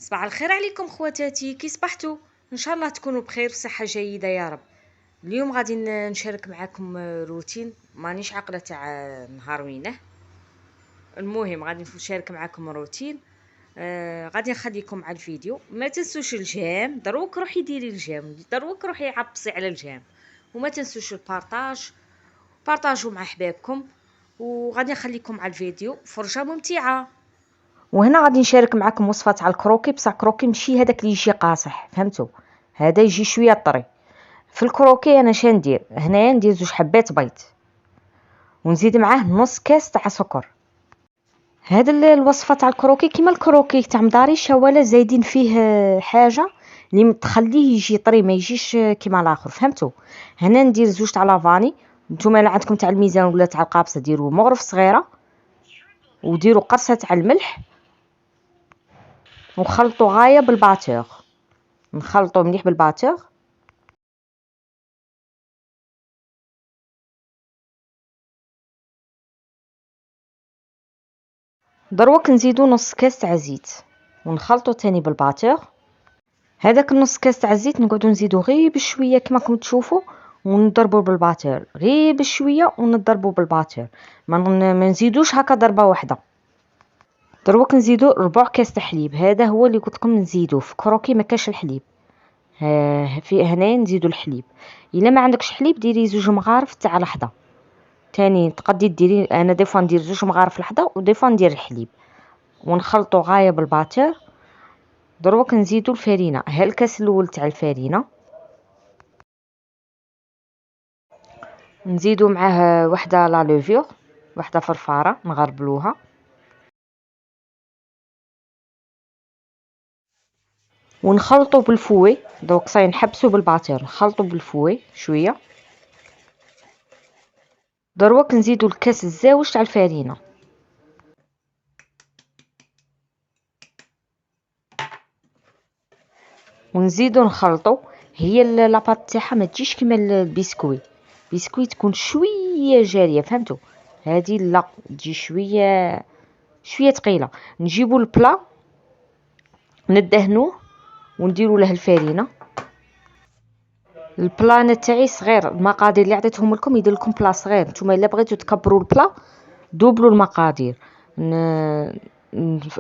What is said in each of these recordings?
صباح الخير عليكم خواتاتي، كي صبحتوا؟ ان شاء الله تكونوا بخير بصحه جيده يا رب. اليوم غادي نشارك معكم روتين مانيش عاقله تاع نهار وينه. المهم غادي نشارك معكم روتين. غادي نخليكم على الفيديو، ما تنسوش الجيم، دروك روحي ديري الجيم، دروك روحي عبسي على الجيم، وما تنسوش البارطاج، بارطاجوا مع احبابكم. وغادي نخليكم على الفيديو، فرجه ممتعه. وهنا غادي نشارك معكم وصفه تاع الكروكي، بصح كروكي ماشي هذاك اللي يجي قاصح، فهمتوا؟ هذا يجي شويه طري. في الكروكي انا شندير هنايا، ندير 2 حبات بيض، ونزيد معاه نص كاس تاع سكر. هذا الوصفه تاع الكروكي كيما الكروكي تاع مداريشه، ولا زايدين فيه حاجه اللي تخليه يجي طري، ما يجيش كيما الاخر، فهمتوا؟ هنا ندير 2 تاع لافاني. نتوما لا عندكم تاع الميزان ولا تاع القابصه ديروا مغرف صغيره، وديروا قرصه تاع الملح، وخلطوا غايه بالباتور. نخلطوا مليح بالباتور. دروك نزيدو نص كاس تاع زيت، ونخلطو تاني بالباتور. هذاك النص كاس تاع الزيت نقعدو نزيدو غير بشويه كما راكم تشوفوا، ونضربو بالباتور غير بشويه، ونضربو بالباتور، ما نزيدوش هكا ضربه واحده. دروك نزيدو ربع كاس تاع حليب، هذا هو اللي قلت لكم نزيدوه في كروكي، ما كاش الحليب. في هنايا نزيدو الحليب. الا ما عندكش حليب ديري 2 مغارف تاع لحظه. تاني تقدي ديري، انا ديفا ندير 2 مغارف لحظه، وديفا ندير الحليب، ونخلطو غايه بالباتور. دروك نزيدو الفرينه، ها الكاس الاول تاع الفرينه، نزيدو معاه وحده لا لوفيور، وحده فرفاره نغربلوها، ونخلطو بالفوي. دروك صاي نحبسو بالباتور، نخلطو بالفوي شويه. دروك نزيدو الكاس الزاوج تاع الفرينه، ونزيدو نخلطو. هي لاباط تاعها ما تجيش كيما البسكوي، البسكوي تكون شويه جاريه، فهمتوا؟ هذه لا، تجي شويه شويه ثقيله. نجيبو البلا ندهنوه، ونديرو له الفرينه. البلان تاعي صغير، المقادير اللي عطيتهم لكم يدير لكم بلا صغير. نتوما الا بغيتو تكبروا البلا دوبلوا المقادير.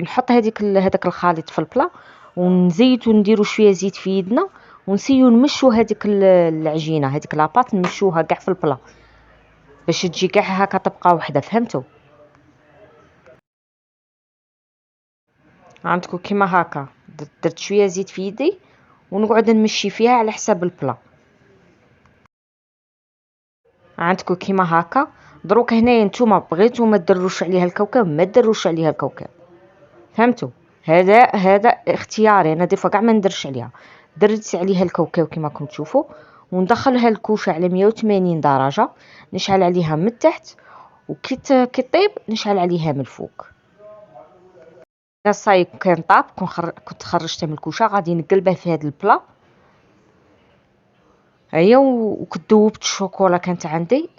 نحط هذاك الخليط في البلا، ونزيتو نديرو شويه زيت في يدنا، ونسيو نمشو هذيك العجينه، هذيك لاباط نمشوها كاع في البلا باش تجي كاع هكا طبقه واحده، فهمتوا؟ عندكم كيما هكا. درت شويه زيت في يدي، ونقعد نمشي فيها على حساب البلا. عندكم كيما هكا. دروك هنايا نتوما بغيتو ما دروش عليها الكاوكاو، ما دروش عليها الكاوكاو، فهمتوا؟ هذا اختياري، انا ديفا كاع ما ندرش عليها. درت عليها الكاوكاو كيما راكم تشوفوا، وندخلها الكوشه على 180 درجه، نشعل عليها من التحت، وكي طيب نشعل عليها من الفوق. صاي كان طاب، كنت خرجته من الكوشه، غادي نقلبه في هذا البلا. هيا وكنت ذوبت الشوكولا، كانت عندي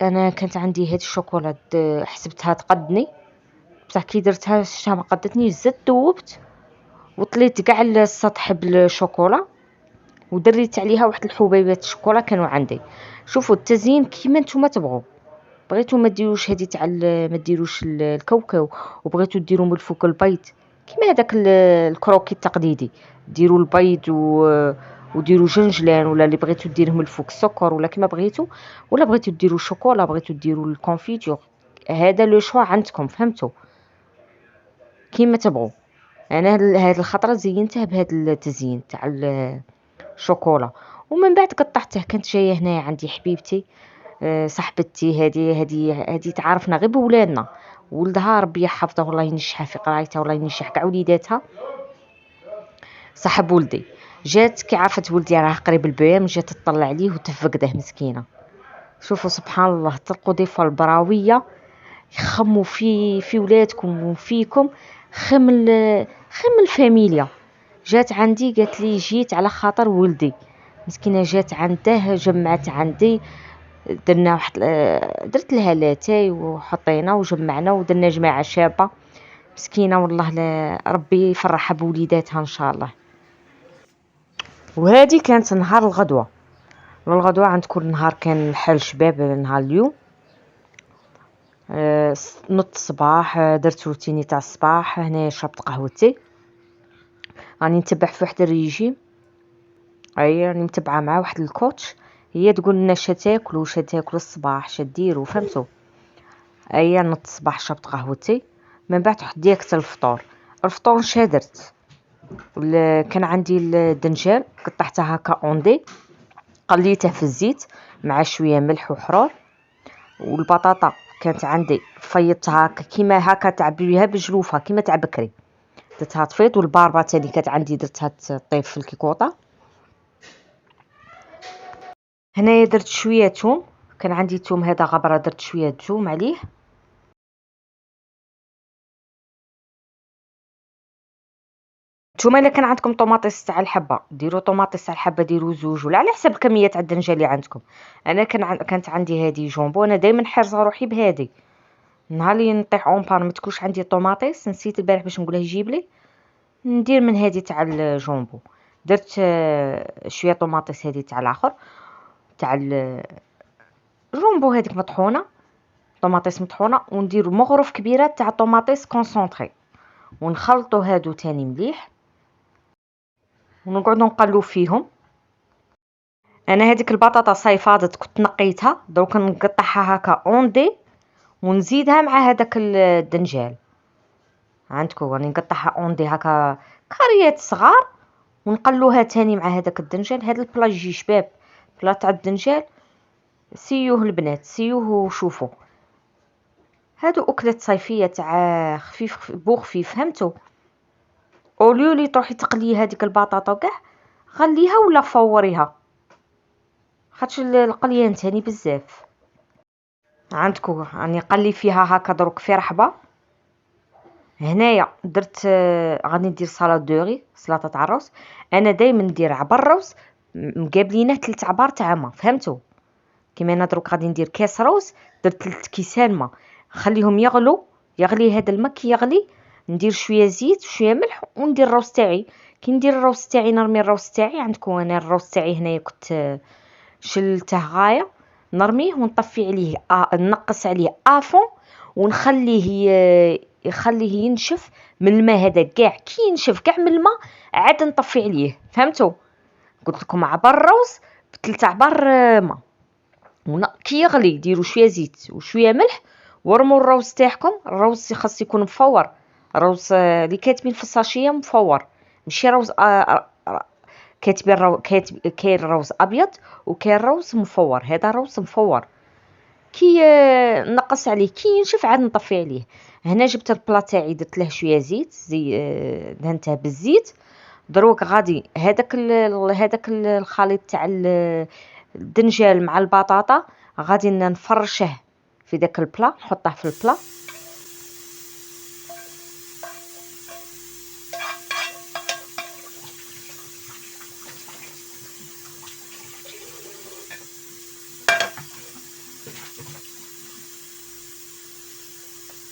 هذه الشوكولا، حسبتها تقدني، بصح كي درتها شفتها ما قدتنيش، زدت ذوبت وطليت كاع السطح بالشوكولا، ودريت عليها واحد الحبيبات الشوكولا كانوا عندي. شوفوا التزيين كيما نتوما تبغوا. بغيتو ما ديروش هذه تاع ما ديروش الكاوكاو، وبغيتو ديروا من الفوق البيض كيما هذاك الكروكي التقليدي، ديروا البيض وديروا جنجلان، ولا اللي بغيتو ديره من الفوق السكر، ولا كيما بغيتو، ولا بغيتو ديروا الشوكولا، بغيتو ديروا الكونفيتور. هذا لو شوا عندكم، فهمتوا؟ كيما تبغوا. انا هذه الخطره زينتها بهذا التزيين تاع الشوكولا. ومن بعد قطعته. كانت جايه هنايا عندي حبيبتي، صاحبتي، هذه تعرفنا غير بولادنا، ولدها ربي يحفظه والله ينجحها في قرايتها، والله ينجح كاع وليداتها. صاحب ولدي جات كي عرفت ولدي راه قريب البيام، جات تطلع عليه وتفقده مسكينه. شوفوا سبحان الله، تلقوا ديفا البراويه يخموا في ولادكم وفيكم، خم الفاميليا. جات عندي قالت لي جيت على خاطر ولدي، مسكينه جات عنده، جمعت عندي، درنا واحد، درت لها لاتاي وحطينا وجمعنا ودرنا جماعه شابه. مسكينه والله، لا ربي يفرحها بوليداتها ان شاء الله. وهذه كانت نهار الغدوه. عندكم النهار كان الحال شباب. نهار اليوم نط الصباح، درت روتيني تاع الصباح. هنا شربت قهوتي، راني نتبع في واحد الريجيم. اي راني متبعه مع واحد الكوتش، هي تقول لنا شا تاكلوا وشا تاكلوا الصباح، شا ديروا، فهمتوا؟ اي نط الصباح شربت قهوتي، من بعد حط ديريكت الفطور. شا درت؟ كان عندي الدنجال قطعته هكا اوندي، قليته في الزيت مع شويه ملح وحرور. والبطاطا كانت عندي فيضتها هكا كيما هكا تعبي بها بجلوفها كيما تاع بكري، درتها تفيض. والباربه تاني كانت عندي درتها تطيب في الكيكوطه. هنايا درت شويه توم، كان عندي توم هذا غبره، درت شويه توم عليه. نتوما الا كان عندكم طوماطيس تاع الحبه ديروا طوماطيس تاع الحبه، ديروا زوج ولا على حسب الكميه تاع الدنجه اللي عندكم. انا كانت عندي هذه جونبو، انا دائما حارزه روحي بهذه. نهار اللي نطيح اون بار ما تكونش عندي طوماطيس، نسيت البارح باش نقوله يجيب لي، ندير من هذه تاع الجونبو. درت شويه طوماطيس هذه تاع الاخر تاع الجونبو هذيك مطحونه، طوماطيس مطحونه، وندير مغرف كبيره تاع طوماطيس كونسونطري، ونخلطوا هادو تاني مليح، ونقعدوا نقلو فيهم. انا هذيك البطاطا صيفاضت كنت نقيتها، دروك نقطعها هكا اوندي ونزيدها مع هذاك الدنجال. عندكم راني نقطعها اوندي هكا كاريات صغار، ونقلوها تاني مع هذاك الدنجال. هذا البلا يجي شباب، بلا تاع الدنجال، سيوه البنات سيوه وشوفوا. هادو اكلات صيفيه تاع خفيف بو خفيف، فهمتوا؟ اوليو لي تروحي تقلي هذيك البطاطا وكاع، غليها ولا فوريها، خاطش القليان تاني بزاف. عندكم راني قلي فيها هكا دروك في رحبه. هنايا درت غادي ندير سلطه دوغي، سلطه تاع الروز. انا دائما ندير عبر الروز مقابلينه 3 عبار تاع ما، فهمتوا؟ كيما انا دروك غادي ندير كاس روز، درت 3 كيسان ما، خليهم يغلو، يغلي هذا الماء كي يغلي، ندير شويه زيت وشويه ملح وندير الروز تاعي. كي ندير الروز تاعي نرمي الروز تاعي. عندكم انا الروز تاعي هنايا كنت شلته غايه، نرميه ونطفي عليه نقص عليه افون، ونخليه يخليه ينشف من الماء هذا كاع. كي ينشف كاع من الماء عاد نطفي عليه، فهمتوا؟ قلت لكم عبر الروز ب3 عبار ماء، كي يغلي ديروا شويه زيت وشويه ملح، ورموا الروز تاعكم. الروز خاص يكون مفور، روز اللي كاتبين في الساشيه مفور، ماشي روز كاتبين كاين روز ابيض وكاين روز مفور. هذا روز مفور. كي نقص عليه كي ينشف عاد نطفي عليه. هنا جبت البلا تاعي، درت له شويه زيت، دهنته بالزيت. دروك غادي هذاك الخليط تاع الدنجال مع البطاطا غادي نفرشه في داك البلا، نحطه في البلا.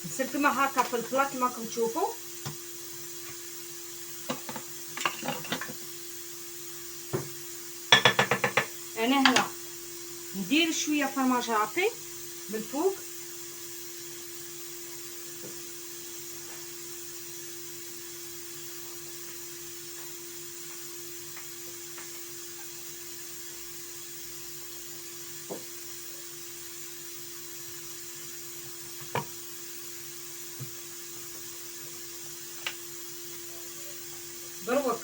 نسقمه هكا في البلا كما راكم تشوفوا. انا هنا ندير شويه فرماج رابي من فوق، دروك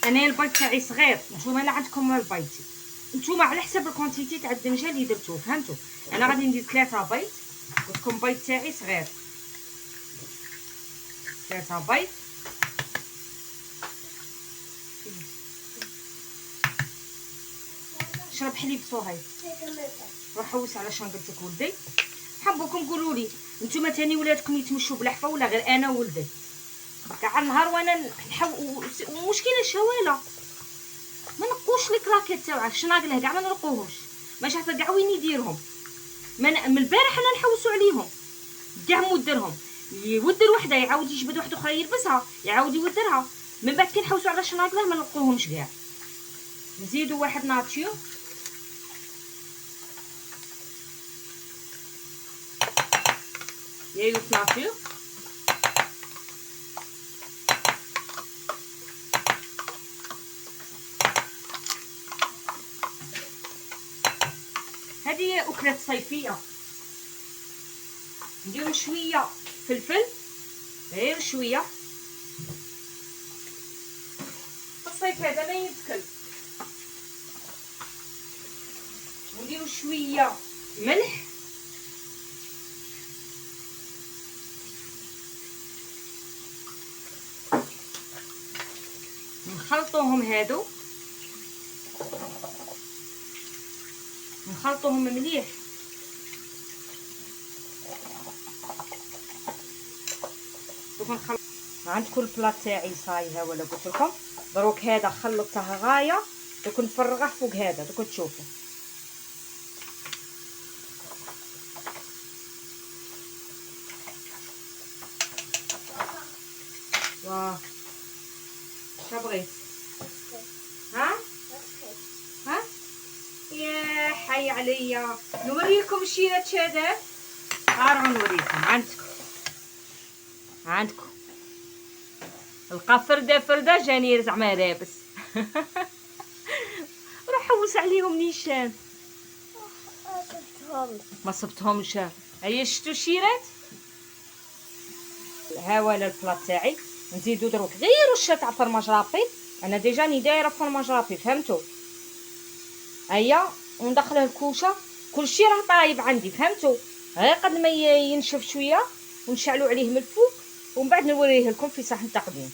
انا البيض تاعي صغير، نتوما لا عندكم البيض نتوما على حسب الكونتيتي تاع الدنجال اللي درتوه، فهمتوا؟ انا غادي ندير 3 بيض، قلت لكم البيض تاعي صغير، 3 بيض. شرب حليب صهيب، روح حوس على شنو قلت لك ولدي. حبوكم قولوا لي نتوما تاني ولادكم يتمشوا بالحفه ولا غير انا ولدي؟ كاع النهار وانا ومشكله الشواله ما نقوش لي كلاكيت تاعها الشناقله كاع ما نلقوهمش، ما شافه كاع وين يديرهم. من البارح انا نحوسوا عليهم. كاع مودرهم، يودر وحده يعاود يجبد وحده اخرى يلبسها، يعاود يودرها. من بعد كي نحوسوا على شناطله ما نلقوهمش كاع. نزيدوا واحد ناتشو، يايوت ناتشو، هذه أكلة صيفية. نديرو شوية فلفل، غير شوية، الصيف هذا ما يتكل. ونديرو شوية ملح، نخلطوهم هادو، نخلطوهم مليح. دوك نخلط. عندكم البلاط تاعي صاي ها ولا قلت لكم دروك هذا خلطته غايه. دوك نفرغه فوق هذا، دوك تشوفوا. واه شبغيت ها ها يا حي عليا. نوريكم الشيرات شادات، راه نوريكم. عندكم لقى فرده جاني زعما لابس. روح حوس عليهم نيشان. ما صبتهمش. هيا شفتوا الشيرات. ها ولا البلاط تاعي. نزيدو دروك غير رشه تاع فرماج رابي. انا ديجا ني دايره فرماج رابي، فهمتوا؟ هيا وندخله الكوشه. كلشي راه طايب عندي، فهمتوا؟ غير قد ما ينشف شويه ونشعلوا عليه من الفوق، ومن بعد نوريه لكم في صحن تقديم.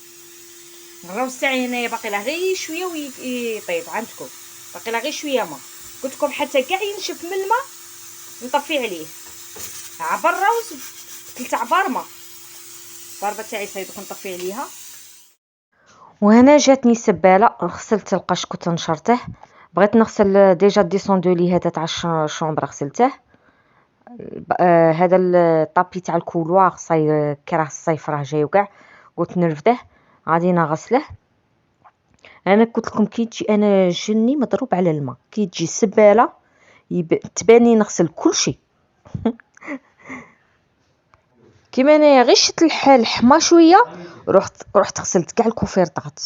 الروز تاعي هنايا باقي له غير شويه ويطيب. عندكم باقي له غير شويه ما قلت لكم، حتى كاع ينشف من الماء نطفي عليه. عبر الروز 3 عبار ما. الضربه تاعي صايبك نطفي عليها. وهنا جاتني سباله، غسلت القشكوت نشرته. بغيت نغسل ديجا ديسوندو لي هذا تاع الشومبر غسلته. هذا الطابي تاع الكولوار صاي كراه الصيف راه جاي وكاع، قلت نرفده غادي نغسله. انا قلت لكم كي تجي انا جني مضروب على الماء، كي تجي السباله تباني نغسل كل شيء. كيما انايا غير شت الحما شويه رحت غسلت كاع الكوفيرطات.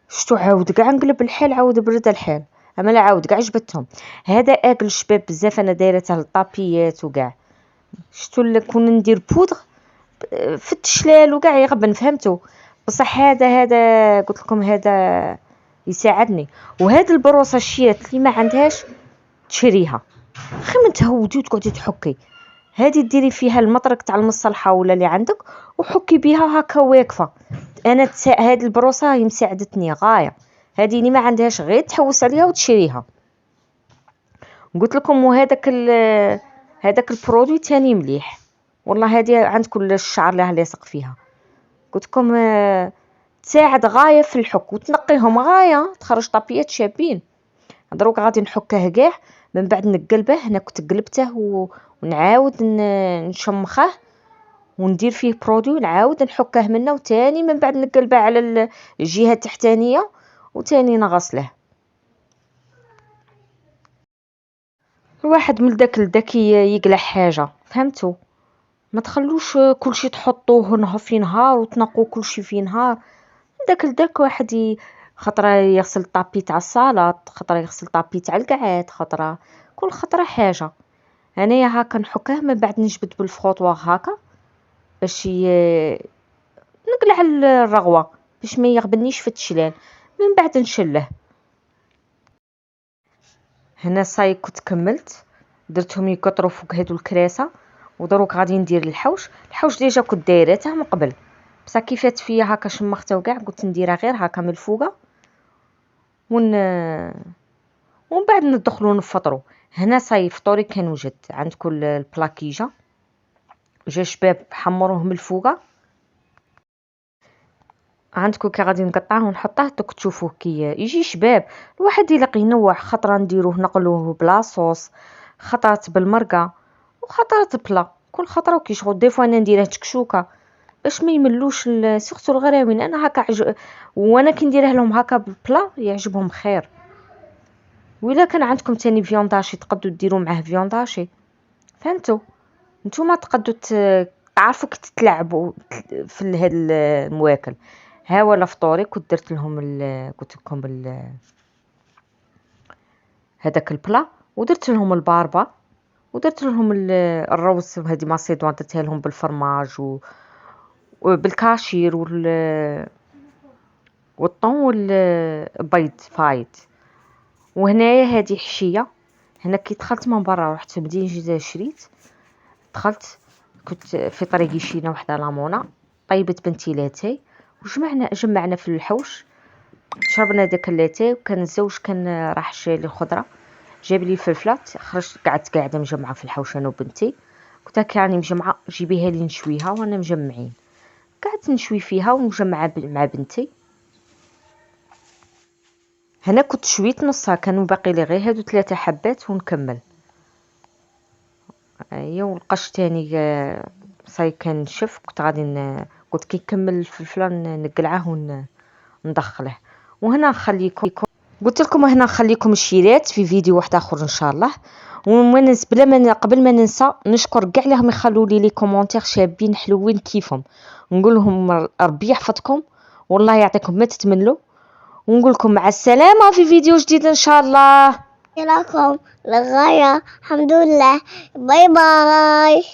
شتو عاود كاع نقلب الحال، عاود برد الحال، اما لا عاود كاع جبدتهم. هذا اكل الشباب بزاف، انا دايرته للطابيات وكاع. شتو كون ندير بودغ في التشلال وكاع يغبن، فهمتوا؟ بصح هذا قلت لكم هذا يساعدني. وهذا البروصه الشيات اللي ما عندهاش تشريها، خي من تهودي وتقعدي تحكي. هذه ديري فيها المطرق تاع المصلحه ولا اللي عندك وحكي بها هكا واقفه. انا هذه البروصه هي مساعدتني غايه. هذه اللي ما عندهاش غير تحوس عليها وتشريها. قلت لكم هذاك البرودوي تاني مليح والله. هذه عندكم الشعر اللي لاصق فيها، قلت لكم تساعد غايه في الحك وتنقيهم غايه، تخرج طابيات شابين. دروك غادي نحكه كاع، من بعد نقلبه. هنا كنت قلبته ونعاود نشمخه وندير فيه برودوي، نعاود نحكه منه وتاني من بعد نقلبه على الجهه التحتانيه وتاني نغسله. الواحد من داك لداك يقلع حاجه، فهمتوا؟ ما تخلوش كلشي تحطوه في نهار وتنقوا كلشي في نهار. داك لداك واحد خطره يغسل طابي تاع الصالات، خطره يغسل طابي تاع القعاد، كل خطره حاجه. انايا هكا نحكه من بعد نجبد بالفروطوار هكا باش نقلع الرغوه باش ما يغبنيش في التشلال، من بعد نشله. هنا صاي كنت كملت، درتهم يقطروا فوق هادو الكراسه. ودروك غادي ندير الحوش ديجا كنت دايرته من قبل، بصح كيفات فيا هكا شمخته وكاع قلت نديرها غير هكا من الفوقه ومن بعد ندخلوا نفطروا. هنا صاي فطوري كان وجد. عندكم البلاكيجه جا شباب حمروه من الفوقه. عندكم كي غادي نقطعه ونحطه دوك تشوفوه كي يجي شباب. الواحد يلقى ينوع، خطره نديروه نقلوه بلا صوص، خطرات بالمرقه وخطرات بلا. كل خطره وكيشغل. دي فوا انا نديرها تكشوكه باش ما يملوش سورتو الغراوين. انا هكا وانا كي نديرها لهم هكا بالبلا يعجبهم خير. وإلا كان عندكم تاني فيونداشي تقدروا ديروا معاه فيونداشي، فهمتوا؟ نتوما تقدروا تعرفوا كي تتلعبوا في هاد المواكل. ها ولا فطوري كنت درت لهم قلت لكم هذاك البلا، ودرت لهم الباربا، ودرت لهم الروز هذه ماسيدوان درتها لهم بالفرماج وبالكاشير والطون والبيض فايت. وهنايا هذه حشيه. هنا كي دخلت من برا رحت في مدينة جديدة شريت، دخلت كنت في طريقي شينا وحده لامونا طيبت بنتي لاتاي وجمعنا في الحوش شربنا داك اللاتاي. وكان الزوج كان راح شري لي خضره، جاب لي الفلفلات، خرجت قعدت قاعده مجمعه في الحوش انا وبنتي. قلت لها راني مجمعه جيبيها لي نشويها وانا مجمعين. قعدت نشوي فيها ومجمعه مع بنتي. هنا كنت شويت نصها، كانوا باقي لي غير هادو 3 حبات ونكمل. ايوا ولقاش تاني صاي كان نشف. كنت غادي قلت كي نكمل الفلفله نقلعه وندخله. وهنا نخليكم، قلت لكم هنا نخليكم الشيرات في فيديو واحد اخر ان شاء الله. وما ننسى قبل ما ننسى نشكر كاع اللي هم يخلوا لي كومونتير شابين حلوين كيفهم. نقول لهم ربي يحفظكم والله يعطيكم ما تتمنوا. ونقول لكم مع السلامه في فيديو جديد ان شاء الله. لكم للغاية. الحمد لله. باي باي.